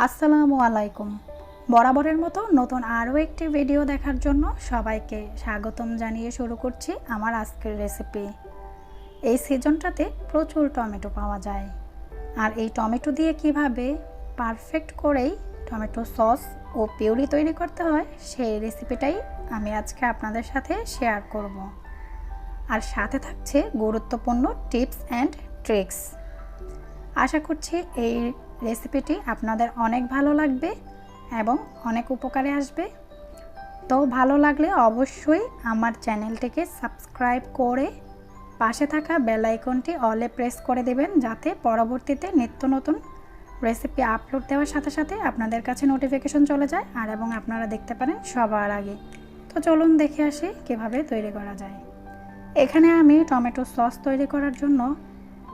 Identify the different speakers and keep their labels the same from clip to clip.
Speaker 1: আসসালামু আলাইকুম। বরাবরের মতো নতুন আরও একটি ভিডিও দেখার জন্য সবাইকে স্বাগতম জানিয়ে শুরু করছি আমার আজকের রেসিপি। এই সিজনটাতে প্রচুর টমেটো পাওয়া যায়, আর এই টমেটো দিয়ে কিভাবে পারফেক্ট করেই টমেটো সস ও পিউরি তৈরি করতে হয় সেই রেসিপিটাই আমি আজকে আপনাদের সাথে শেয়ার করব। আর সাথে থাকছে গুরুত্বপূর্ণ টিপস অ্যান্ড ট্রিক্স। আশা করছি এই রেসিপিটি আপনাদের অনেক ভালো লাগবে এবং অনেক উপকারে আসবে। তো ভালো লাগলে অবশ্যই আমার চ্যানেলটিকে সাবস্ক্রাইব করে পাশে থাকা বেল আইকনটি অলে প্রেস করে দেবেন, যাতে পরবর্তীতে নিত্য নতুন রেসিপি আপলোড দেওয়ার সাথে সাথে আপনাদের কাছে নোটিফিকেশন চলে যায় আর এবং আপনারা দেখতে পারেন সবার আগে। তো চলুন দেখে আসি কিভাবে তৈরি করা যায়। এখানে আমি টমেটো সস তৈরি করার জন্য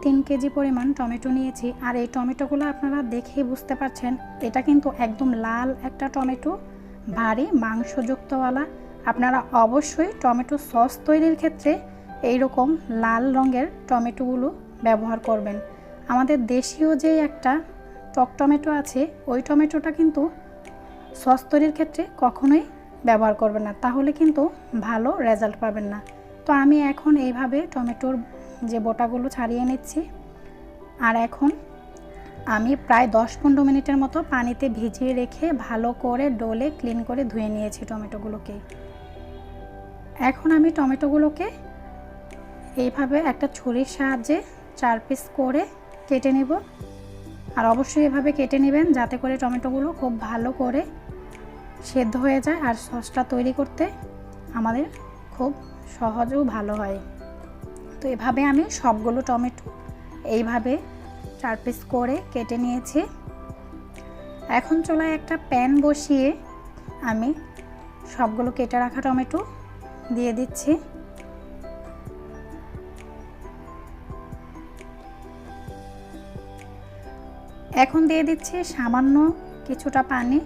Speaker 1: 3 কেজি পরিমাণ টমেটো নিয়েছি। আর এই টমেটোগুলো আপনারা দেখেই বুঝতে পারছেন এটা কিন্তু একদম লাল একটা টমেটো, ভারী মাংসযুক্তওয়ালা। আপনারা অবশ্যই টমেটো সস তৈরির ক্ষেত্রে এই রকম লাল রঙের টমেটোগুলো ব্যবহার করবেন। আমাদের দেশীয় যে একটা টক টমেটো আছে ওই টমেটোটা কিন্তু সস তৈরির ক্ষেত্রে কখনোই ব্যবহার করবেন না, তাহলে কিন্তু ভালো রেজাল্ট পাবেন না। তো আমি এখন এইভাবে টমেটোর যে বোটাগুলো ছাড়িয়ে নিচ্ছি। আর এখন আমি প্রায় 10-15 মিনিটের মতো পানিতে ভিজিয়ে রেখে ভালো করে ডলে ক্লিন করে ধুয়ে নিয়েছি টমেটোগুলোকে। এখন আমি টমেটোগুলোকে এইভাবে একটা ছুরির সাহায্যে 4 পিস করে কেটে নেব। আর অবশ্যই এভাবে কেটে নেবেন যাতে করে টমেটোগুলো খুব ভালো করে সেদ্ধ হয়ে যায় আর সসটা তৈরি করতে আমাদের খুব সহজ ও ভালো হয়। তো এভাবে আমি সবগুলো টমেটো এইভাবে 4 পিস করে কেটে নিয়েছি। এখন চুলায় একটা প্যান বসিয়ে আমি সবগুলো কেটে রাখা টমেটো দিয়ে দিচ্ছি। এখন দিয়ে দিচ্ছি সামান্য কিছুটা পানি,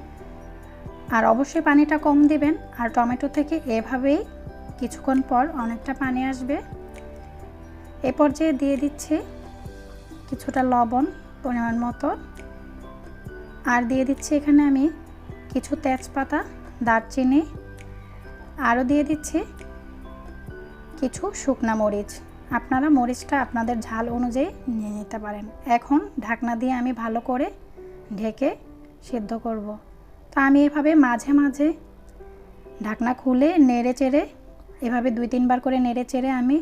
Speaker 1: আর অবশ্যই পানিটা কম দিবেন। আর টমেটো থেকে এভাবেই কিছুক্ষণ পর অনেকটা পানি আসবে। এ পর্যায়ে দিয়ে দিচ্ছি কিছুটা লবণ পরিমাণ মতো, আর দিয়ে দিচ্ছি এখানে আমি কিছু তেজপাতা, দারচিনি, আরও দিয়ে দিচ্ছি কিছু শুকনা মরিচ। আপনারা মরিচটা আপনাদের ঝাল অনুযায়ী নিয়ে নিতে পারেন। এখন ঢাকনা দিয়ে আমি ভালো করে ঢেকে সিদ্ধ করব। তো আমি এভাবে মাঝে মাঝে ঢাকনা খুলে নেড়ে চেড়ে এভাবে 2-3 বার করে নেড়ে চেড়ে আমি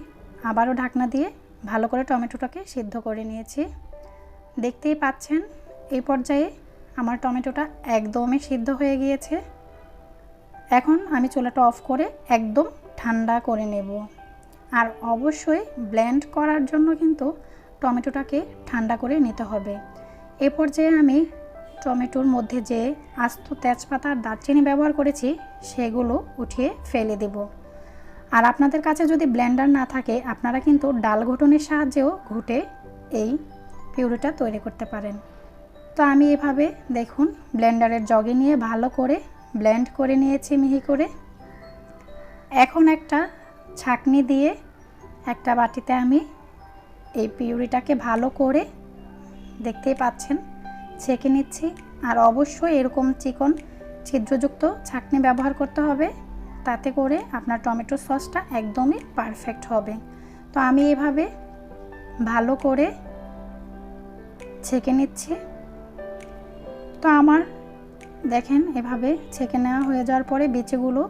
Speaker 1: আবারও ঢাকনা দিয়ে ভালো করে টমেটোটাকে সিদ্ধ করে নিয়েছি। দেখতেই পাচ্ছেন এই পর্যায়ে আমার টমেটোটা একদমই সিদ্ধ হয়ে গিয়েছে। এখন আমি চুলাটা অফ করে একদম ঠান্ডা করে নেব। আর অবশ্যই ব্লেন্ড করার জন্য কিন্তু টমেটোটাকে ঠান্ডা করে নিতে হবে। এই পর্যায়ে আমি টমেটোর মধ্যে যে আস্ত তেজপাতা আর দারচিনি ব্যবহার করেছি সেগুলো উঠিয়ে ফেলে দেব। আর আপনাদের কাছে যদি ব্লেন্ডার না থাকে আপনারা কিন্তু ডাল ঘুটনির সাহায্যেও ঘুটে এই পিউরিটা তৈরি করতে পারেন। তো আমি এভাবে দেখুন ব্লেন্ডারের জগে নিয়ে ভালো করে ব্লেন্ড করে নিয়েছি মিহি করে। এখন একটা ছাঁকনি দিয়ে একটা বাটিতে আমি এই পিউরিটাকে ভালো করে দেখতেই পাচ্ছেন ছেঁকে নিচ্ছি। আর অবশ্যই এরকম চিকন ছিদ্রযুক্ত ছাঁকনি ব্যবহার করতে হবে, তাতে করে আপনার টমেটো সসটা একদমই পারফেক্ট হবে। তো আমি এভাবে ভালো করে ছেঁকে নিচ্ছি। তো আমার দেখেন এভাবে ছেঁকে নেওয়া হয়ে যাওয়ার পরে বিচিগুলো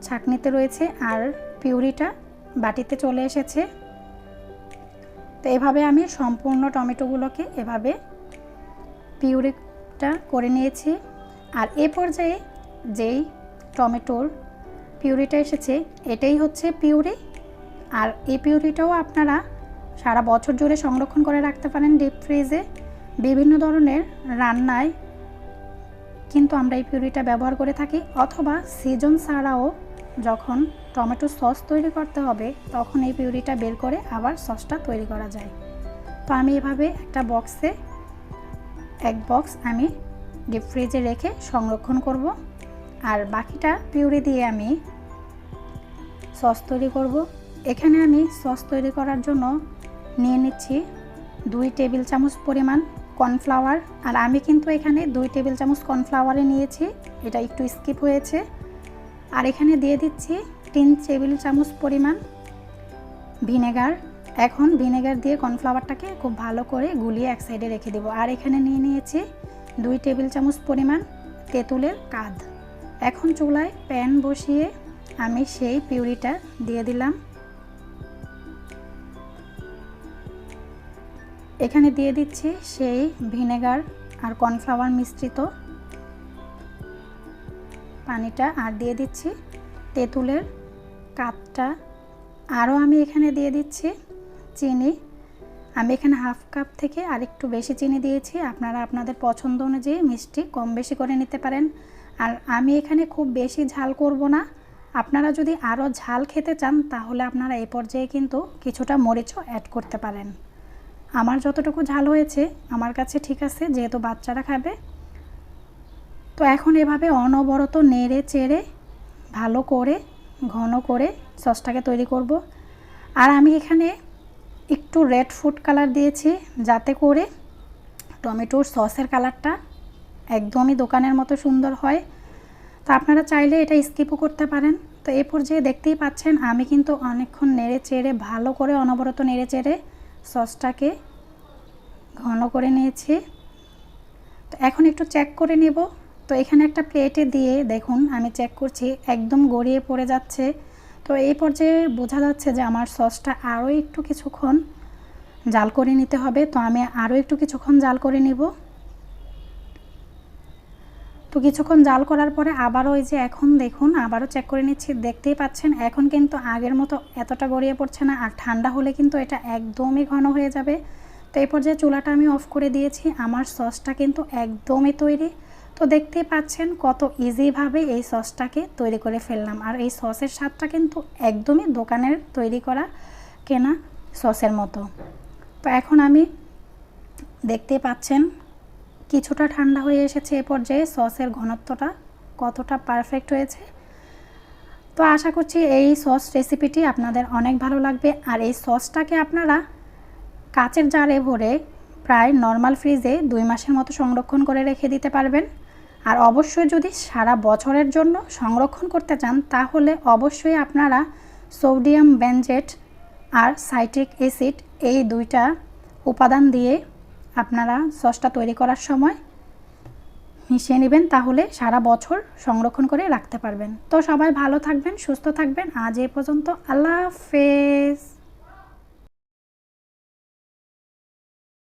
Speaker 1: ছাঁকনিতে রয়েছে আর পিউরিটা বাটিতে চলে এসেছে। তো এভাবে আমি সম্পূর্ণ টমেটোগুলোকে এভাবে পিউরিটা করে নিয়েছি। আর এ পর্যায়ে যেই টমেটোর পিউরিটা এসেছে এটাই হচ্ছে পিউরি। আর এই পিউরিটাও আপনারা সারা বছর জুড়ে সংরক্ষণ করে রাখতে পারেন ডিপ ফ্রিজে। বিভিন্ন ধরনের রান্নায় কিন্তু আমরা এই পিউরিটা ব্যবহার করে থাকি, অথবা সিজন ছাড়াও যখন টমেটো সস তৈরি করতে হবে তখন এই পিউরিটা বের করে আবার সসটা তৈরি করা যায়। তো আমি এভাবে একটা বক্সে 1 বক্স আমি ডিপ ফ্রিজে রেখে সংরক্ষণ করব। আর বাকিটা পিউরি দিয়ে আমি সস তৈরি করব। এখানে আমি সস তৈরি করার জন্য নিয়ে নিচ্ছি 2 টেবিল চামচ পরিমাণ কর্নফ্লাওয়ার, আর আমি কিন্তু এখানে 2 টেবিল চামচ কর্নফ্লাওয়ারে নিয়েছি, এটা একটু স্কিপ হয়েছে। আর এখানে দিয়ে দিচ্ছি 3 টেবিল চামচ পরিমাণ ভিনেগার। এখন ভিনেগার দিয়ে কর্নফ্লাওয়ারটাকে খুব ভালো করে গুলিয়ে এক সাইডে রেখে দেব। আর এখানে নিয়ে নিয়েছি 2 টেবিল চামচ পরিমাণ তেঁতুলের কাদ। এখন চুলায় প্যান বসিয়ে আমি সেই পিউরিটা দিয়ে দিলাম। এখানে দিয়ে দিচ্ছি সেই ভিনেগার আর কর্নফ্লাওয়ার মিশ্রিত পানিটা, আর দিয়ে দিচ্ছি তেঁতুলের কাপটা। আরও আমি এখানে দিয়ে দিচ্ছি চিনি। আমি এখানে হাফ কাপ থেকে আর একটু বেশি চিনি দিয়েছি, আপনারা আপনাদের পছন্দ অনুযায়ী মিষ্টি কম বেশি করে নিতে পারেন। আর আমি এখানে খুব বেশি ঝাল করব না, আপনারা যদি আরও ঝাল খেতে চান তাহলে আপনারা এই পর্যায়ে কিন্তু কিছুটা মরিচও অ্যাড করতে পারেন। আমার যতটুকু ঝাল হয়েছে আমার কাছে ঠিক আছে, যেহেতু বাচ্চারা খাবে। তো এখন এভাবে অনবরত নেড়ে চেড়ে ভালো করে ঘন করে সসটাকে তৈরি করব। আর আমি এখানে একটু রেড ফুড কালার দিয়েছি, যাতে করে টমেটোর সসের কালারটা একদমই দোকানের মতো সুন্দর হয়। তো আপনারা চাইলে এটা স্কিপও করতে পারেন। তো এই পর্যায়ে দেখতেই পাচ্ছেন আমি কিন্তু অনেকক্ষণ নেড়ে চেড়ে ভালো করে অনবরত নেড়ে চেড়ে সসটাকে ঘন করে নিয়েছি। তো এখন একটু চেক করে নেব। তো এখানে একটা প্লেটে দিয়ে দেখুন আমি চেক করছি, একদম গড়িয়ে পড়ে যাচ্ছে। তো এই পর্যায়ে বোঝা যাচ্ছে যে আমার সসটা আরও একটু কিছুক্ষণ জাল করে নিতে হবে। তো আমি আরও একটু কিছুক্ষণ জাল করে নিব। তো কিছুক্ষণ জাল করার পরে আবারও ওই যে এখন দেখুন আবারও চেক করে নিচ্ছি, দেখতেই পাচ্ছেন এখন কিন্তু আগের মতো এতটা গড়িয়ে পড়ছে না। আর ঠান্ডা হলে কিন্তু এটা একদমই ঘন হয়ে যাবে। তো এই পর্যায়ে চুলাটা আমি অফ করে দিয়েছি। আমার সসটা কিন্তু একদমই তৈরি। তো দেখতেই পাচ্ছেন কত ইজিভাবে এই সসটাকে তৈরি করে ফেললাম। আর এই সসের স্বাদটা কিন্তু একদমই দোকানের তৈরি করা কেনা সসের মতো। তো এখন আমি দেখতেই পাচ্ছেন কিছুটা ঠান্ডা হয়ে এসেছে। এ পর্যায়ে সসের ঘনত্বটা কতটা পারফেক্ট হয়েছে। তো আশা করছি এই সস রেসিপিটি আপনাদের অনেক ভালো লাগবে। আর এই সসটাকে আপনারা কাচের জারে ভরে প্রায় নর্মাল ফ্রিজে 2 মাসের মতো সংরক্ষণ করে রেখে দিতে পারবেন। আর অবশ্যই যদি সারা বছরের জন্য সংরক্ষণ করতে চান তাহলে অবশ্যই আপনারা সোডিয়াম বেনজেট আর সাইট্রিক অ্যাসিড এই 2টা উপাদান দিয়ে আপনারা সসটা তৈরি করার সময় মিশিয়ে নেবেন, তাহলে সারা বছর সংরক্ষণ করে রাখতে পারবেন। তো সবাই ভালো থাকবেন, সুস্থ থাকবেন। আজ এই পর্যন্ত, আল্লাহ হাফেজ।